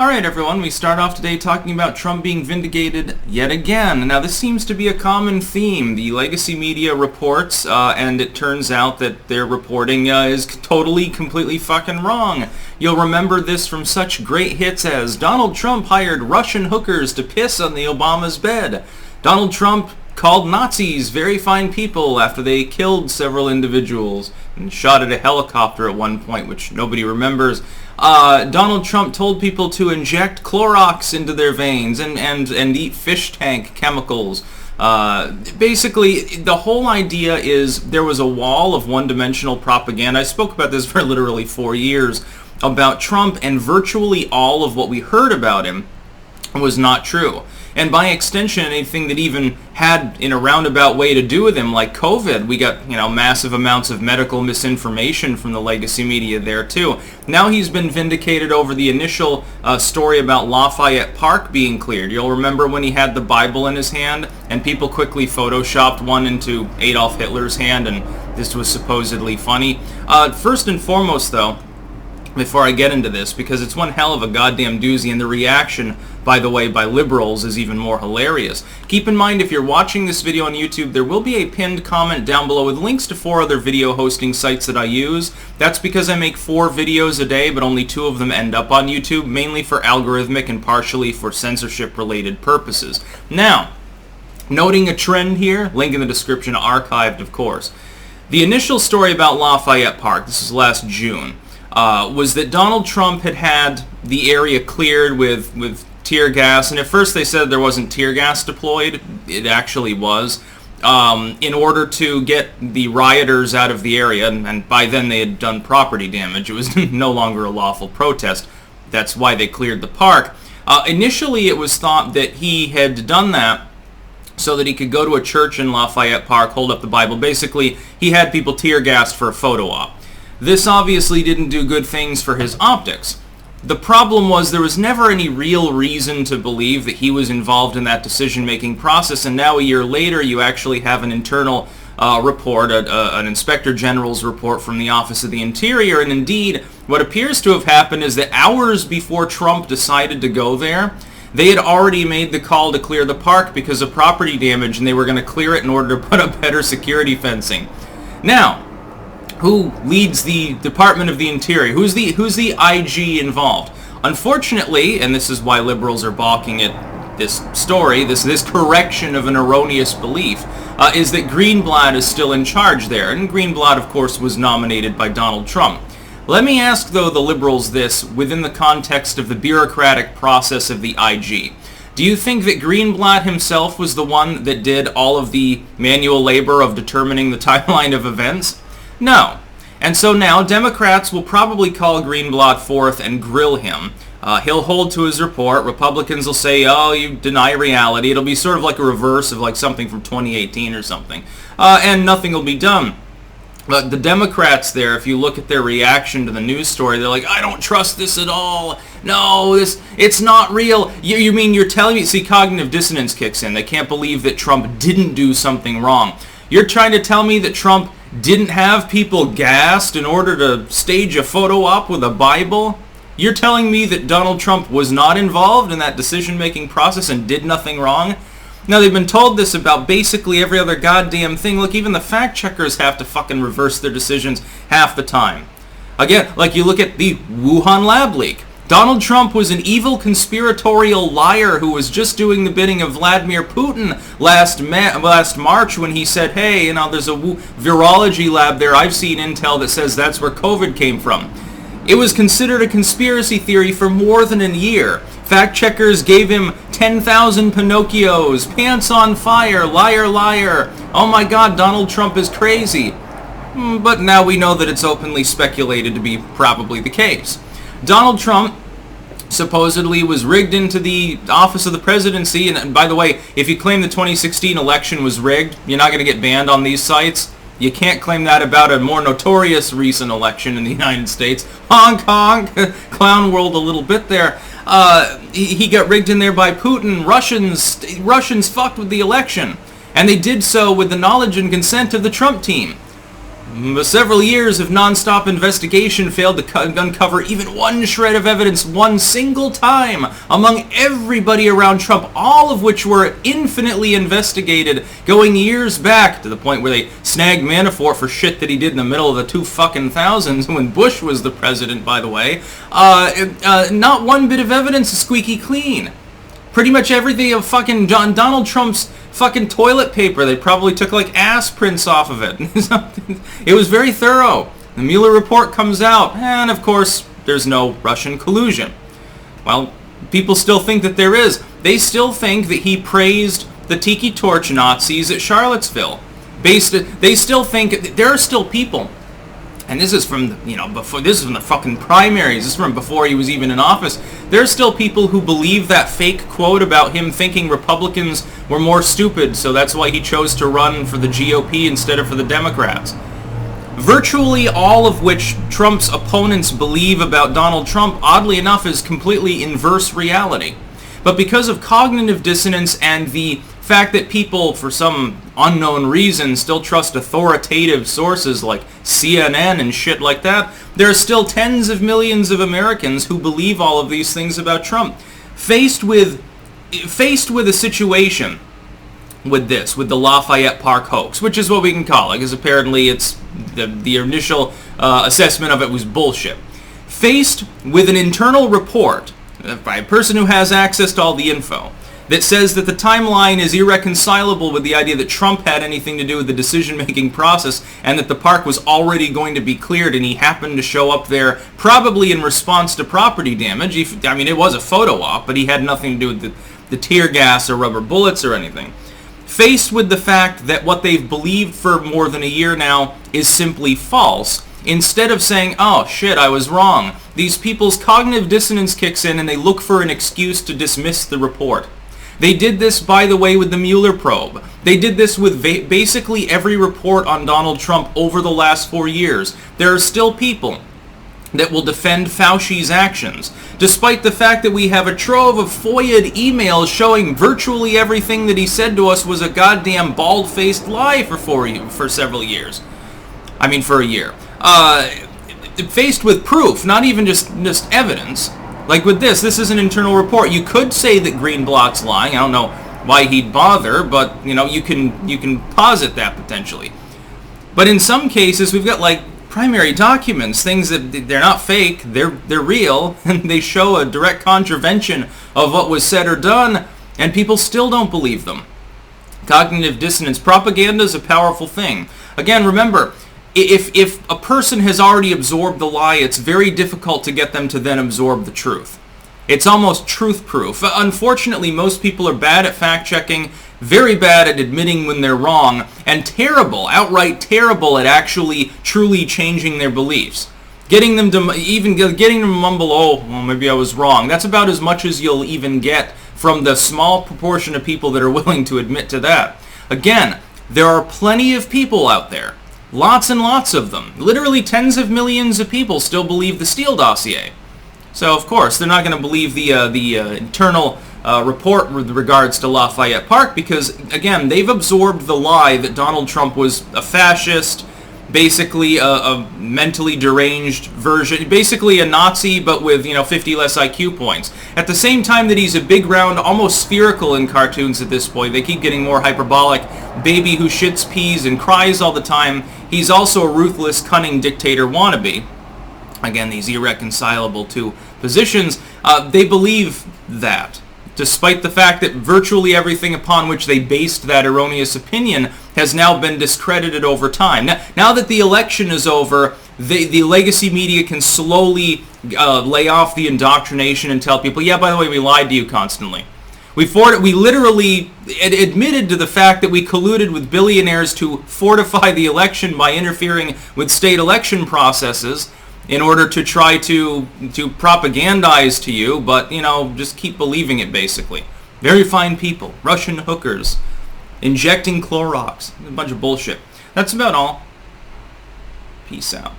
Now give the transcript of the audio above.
Alright everyone, we start off today talking about Trump being vindicated yet again. Now this seems to be a common theme. The legacy media reports, and it turns out that their reporting is totally, completely fucking wrong. You'll remember this from such great hits as Donald Trump hired Russian hookers to piss on the Obama's bed. Donald Trump called Nazis very fine people after they killed several individuals and shot at a helicopter at one point, which nobody remembers. Donald Trump told people to inject Clorox into their veins and eat fish tank chemicals. Basically, the whole idea is there was a wall of one-dimensional propaganda. I spoke about this for literally 4 years about Trump, and virtually all of what we heard about him was not true. And by extension, anything that even had in a roundabout way to do with him, like COVID, we got, massive amounts of medical misinformation from the legacy media there too. Now he's been vindicated over the initial story about Lafayette Park being cleared. You'll remember when he had the Bible in his hand and people quickly photoshopped one into Adolf Hitler's hand, and this was supposedly funny. First and foremost though, before I get into this, because it's one hell of a goddamn doozy, and the reaction, by the way, by liberals is even more hilarious. Keep in mind, if you're watching this video on YouTube, there will be a pinned comment down below with links to 4 other video hosting sites that I use. That's because I make 4 videos a day, but only 2 of them end up on YouTube, mainly for algorithmic and partially for censorship-related purposes. Now, noting a trend here, link in the description, archived of course. The initial story about Lafayette Park, this is last June, was that Donald Trump had the area cleared with tear gas, and at first they said there wasn't tear gas deployed. It actually was, in order to get the rioters out of the area, and by then they had done property damage. It was no longer a lawful protest. That's why they cleared the park. Initially it was thought that he had done that so that he could go to a church in Lafayette Park, hold up the Bible. Basically, he had people tear gassed for a photo op. This obviously didn't do good things for his optics. The problem was there was never any real reason to believe that he was involved in that decision-making process, and now a year later you actually have an internal report, an Inspector General's report from the Office of the Interior, and indeed what appears to have happened is that hours before Trump decided to go there, they had already made the call to clear the park because of property damage, and they were going to clear it in order to put up better security fencing. Now, who leads the Department of the Interior? Who's the IG involved? Unfortunately, and this is why liberals are balking at this story, this correction of an erroneous belief, is that Greenblatt is still in charge there. And Greenblatt, of course, was nominated by Donald Trump. Let me ask, though, the liberals this within the context of the bureaucratic process of the IG. Do you think that Greenblatt himself was the one that did all of the manual labor of determining the timeline of events? No. And so now Democrats will probably call Greenblatt forth and grill him. He'll hold to his report. Republicans will say, oh, you deny reality. It'll be sort of like a reverse of like something from 2018 or something. And nothing will be done. But the Democrats there, if you look at their reaction to the news story, they're like, I don't trust this at all. No, it's not real. You mean you're telling me? See, cognitive dissonance kicks in. They can't believe that Trump didn't do something wrong. You're trying to tell me that Trump didn't have people gassed in order to stage a photo op with a Bible? You're telling me that Donald Trump was not involved in that decision-making process and did nothing wrong? Now, they've been told this about basically every other goddamn thing. Look, even the fact-checkers have to fucking reverse their decisions half the time. Again, like you look at the Wuhan lab leak. Donald Trump was an evil conspiratorial liar who was just doing the bidding of Vladimir Putin last March when he said, hey, there's a virology lab there. I've seen intel that says that's where COVID came from. It was considered a conspiracy theory for more than a year. Fact checkers gave him 10,000 Pinocchios, pants on fire, liar, liar. Oh my God, Donald Trump is crazy. But now we know that it's openly speculated to be probably the case. Donald Trump supposedly was rigged into the office of the presidency, and by the way, if you claim the 2016 election was rigged, you're not going to get banned on these sites. You can't claim that about a more notorious recent election in the United States. Honk honk, clown world a little bit there. He got rigged in there by Putin. Russians fucked with the election, and they did so with the knowledge and consent of the Trump team. But several years of non-stop investigation failed to uncover even one shred of evidence one single time among everybody around Trump, all of which were infinitely investigated going years back to the point where they snagged Manafort for shit that he did in the middle of the 2000s when Bush was the president, by the way. Not one bit of evidence is squeaky clean. Pretty much everything of fucking Donald Trump's fucking toilet paper, they probably took like ass prints off of it. It was very thorough. The Mueller report comes out, and of course, there's no Russian collusion. Well, people still think that there is. They still think that he praised the Tiki Torch Nazis at Charlottesville. They still think there are still people. And this is from, before, this is from the fucking primaries. This is from before he was even in office. There's still people who believe that fake quote about him thinking Republicans were more stupid, so that's why he chose to run for the GOP instead of for the Democrats. Virtually all of which Trump's opponents believe about Donald Trump, oddly enough, is completely inverse reality. But because of cognitive dissonance and the fact that people, for some unknown reason, still trust authoritative sources like CNN and shit like that, there are still tens of millions of Americans who believe all of these things about Trump. Faced with a situation with the Lafayette Park hoax, which is what we can call it, because apparently it's the initial assessment of it was bullshit. Faced with an internal report by a person who has access to all the info that says that the timeline is irreconcilable with the idea that Trump had anything to do with the decision-making process and that the park was already going to be cleared and he happened to show up there probably in response to property damage. It was a photo op, but he had nothing to do with the tear gas or rubber bullets or anything. Faced with the fact that what they've believed for more than a year now is simply false, instead of saying, oh shit, I was wrong, these people's cognitive dissonance kicks in and they look for an excuse to dismiss the report. They did this, by the way, with the Mueller probe. They did this with basically every report on Donald Trump over the last 4 years. There are still people that will defend Fauci's actions, despite the fact that we have a trove of FOIA'd emails showing virtually everything that he said to us was a goddamn bald-faced lie for several years. For a year. Faced with proof, not even just evidence. Like with this is an internal report. You could say that Greenblatt's lying. I don't know why he'd bother, but you can posit that potentially. But in some cases, we've got like primary documents, things that they're not fake, they're real, and they show a direct contravention of what was said or done, and people still don't believe them. Cognitive dissonance. Propaganda is a powerful thing. Again, remember, if a person has already absorbed the lie, it's very difficult to get them to then absorb the truth. It's almost truth proof. Unfortunately, most people are bad at fact-checking, very bad at admitting when they're wrong, and terrible, outright terrible at actually truly changing their beliefs. Getting them to mumble, oh, well, maybe I was wrong. That's about as much as you'll even get from the small proportion of people that are willing to admit to that. Again, there are plenty of people out there. Lots and lots of them. Literally tens of millions of people still believe the Steele dossier. So, of course, they're not going to believe the internal report with regards to Lafayette Park because, again, they've absorbed the lie that Donald Trump was a fascist, basically a mentally deranged version, basically a Nazi, but with, 50 less IQ points. At the same time that he's a big, round, almost spherical in cartoons at this point, they keep getting more hyperbolic, baby who shits peas and cries all the time. He's also a ruthless, cunning dictator wannabe. Again, these irreconcilable two positions. They believe that, despite the fact that virtually everything upon which they based that erroneous opinion has now been discredited over time. Now that the election is over, the legacy media can slowly lay off the indoctrination and tell people, yeah, by the way, we lied to you constantly. We literally admitted to the fact that we colluded with billionaires to fortify the election by interfering with state election processes in order to try to propagandize to you, but, just keep believing it, basically. Very fine people. Russian hookers. Injecting Clorox. A bunch of bullshit. That's about all. Peace out.